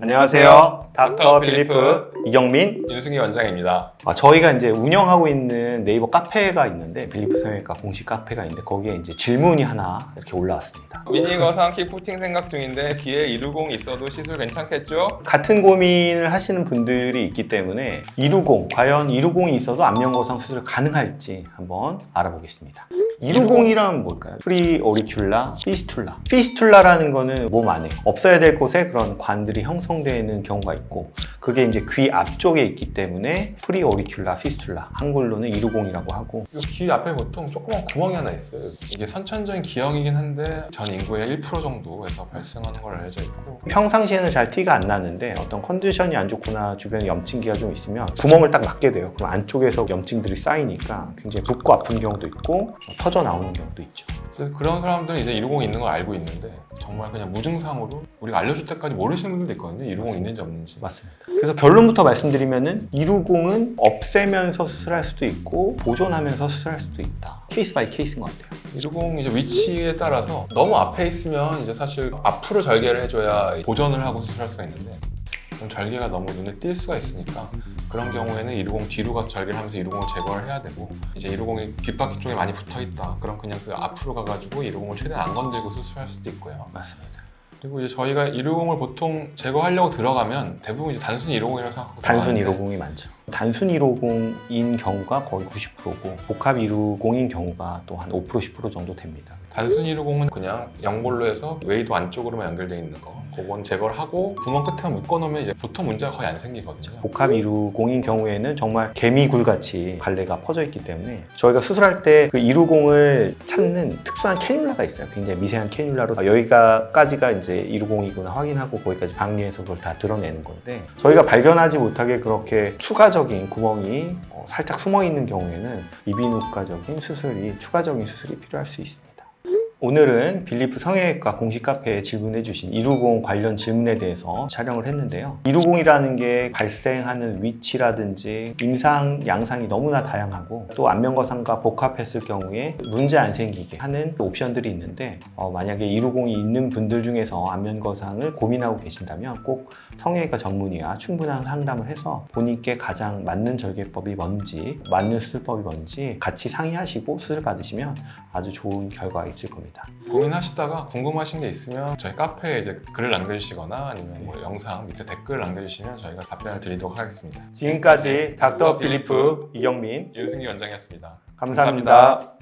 안녕하세요. 닥터 필리프 이경민. 윤승희 원장입니다. 저희가 이제 운영하고 있는 네이버 카페가 있는데 필리프 성형외과 공식 카페가 있는데 거기에 이제 질문이 하나 이렇게 올라왔습니다. 미니거상 키프팅 생각 중인데 귀에 2루공 있어도 시술 괜찮겠죠? 같은 고민을 하시는 분들이 있기 때문에 2루공, 과연 2루공이 있어도 안면거상 수술 가능할지 한번 알아보겠습니다. 2루공이란 뭘까요? 프리 오리큘라 피스툴라. 피스툴라라는 거는 몸 안에 없어야 될 곳에 그런 관들이 형성되는 경우가 있고, 그게 이제 귀 앞쪽에 있기 때문에 프리 오리큘라 피스툴라, 한글로는 2루공이라고 하고. 귀 앞에 보통 조그만 구멍이 하나 있어요. 이게 선천적인 기형이긴 한데 전 인구의 1% 정도에서 발생하는 걸로 알려져 있고, 평상시에는 잘 티가 안 나는데 어떤 컨디션이 안 좋거나 주변에 염증기가 좀 있으면 구멍을 딱 맞게 돼요. 그럼 안쪽에서 염증들이 쌓이니까 굉장히 붓고 아픈 경우도 있고 터져 나오는 경우도 있죠. 그래서 그런 사람들은 이제 2루공이 있는 걸 알고 있는데 정말 그냥 무증상으로 우리가 알려줄 때까지 모르시는 분들도 있거든요. 2루공 있는지 없는지. 맞습니다. 그래서 결론부터 말씀드리면은 2루공은 없애면서 수술할 수도 있고 보존하면서 수술할 수도 있다. 케이스 바이 케이스인 것 같아요. 2루공 이제 위치에 따라서 너무 앞에 있으면 이제 사실 앞으로 절개를 해줘야 보존을 하고 수술할 수가 있는데, 그럼 절개가 너무 눈에 띌 수가 있으니까 그런 경우에는 2루공 뒤로 가서 절개를 하면서 2루공을 제거를 해야 되고, 이제 2루공이 귓바퀴 쪽에 많이 붙어 있다. 그럼 그냥 그 앞으로 가가지고 2루공을 최대한 안 건들고 수술할 수도 있고요. 맞습니다. 그리고 이제 저희가 2루공을 보통 제거하려고 들어가면 대부분 이제 단순 2루공이라고 생각하고 단순 들어가는데 2루공이 많죠. 단순 1호공인 경우가 거의 90%고 복합 1호공인 경우가 또 한 5% 10% 정도 됩니다. 단순 2루공은 그냥 연골로 해서 웨이도 안쪽으로만 연결되어 있는 거, 그건 제거를 하고 구멍 끝에만 묶어놓으면 이제 보통 문제가 거의 안 생기거든요. 복합 1루공인 경우에는 정말 개미굴같이 갈래가 퍼져 있기 때문에 저희가 수술할 때 그 2루공을 찾는 특수한 캐뉼라가 있어요. 굉장히 미세한 캐뉼라로 여기까지가 이제 2루공이구나 확인하고 거기까지 방리해서 그걸 다 드러내는 건데, 저희가 발견하지 못하게 그렇게 추가적인 구멍이 살짝 숨어 있는 경우에는 이비인후과적인 수술이, 추가적인 수술이 필요할 수 있습니다. 오늘은 필리프 성형외과 공식 카페에 질문해주신 2루공 관련 질문에 대해서 촬영을 했는데요. 2루공이라는 게 발생하는 위치라든지 임상, 양상이 너무나 다양하고 또 안면거상과 복합했을 경우에 문제 안 생기게 하는 옵션들이 있는데, 만약에 2루공이 있는 분들 중에서 안면거상을 고민하고 계신다면 꼭 성형외과 전문의와 충분한 상담을 해서 본인께 가장 맞는 절개법이 뭔지, 맞는 수술법이 뭔지 같이 상의하시고 수술 받으시면 아주 좋은 결과가 있을 겁니다. 고민하시다가 궁금하신 게 있으면 저희 카페에 이제 글을 남겨주시거나 아니면 뭐 영상 밑에 댓글을 남겨주시면 저희가 답변을 드리도록 하겠습니다. 지금까지 닥터 필리프 이경민 윤승희 원장이었습니다. 감사합니다.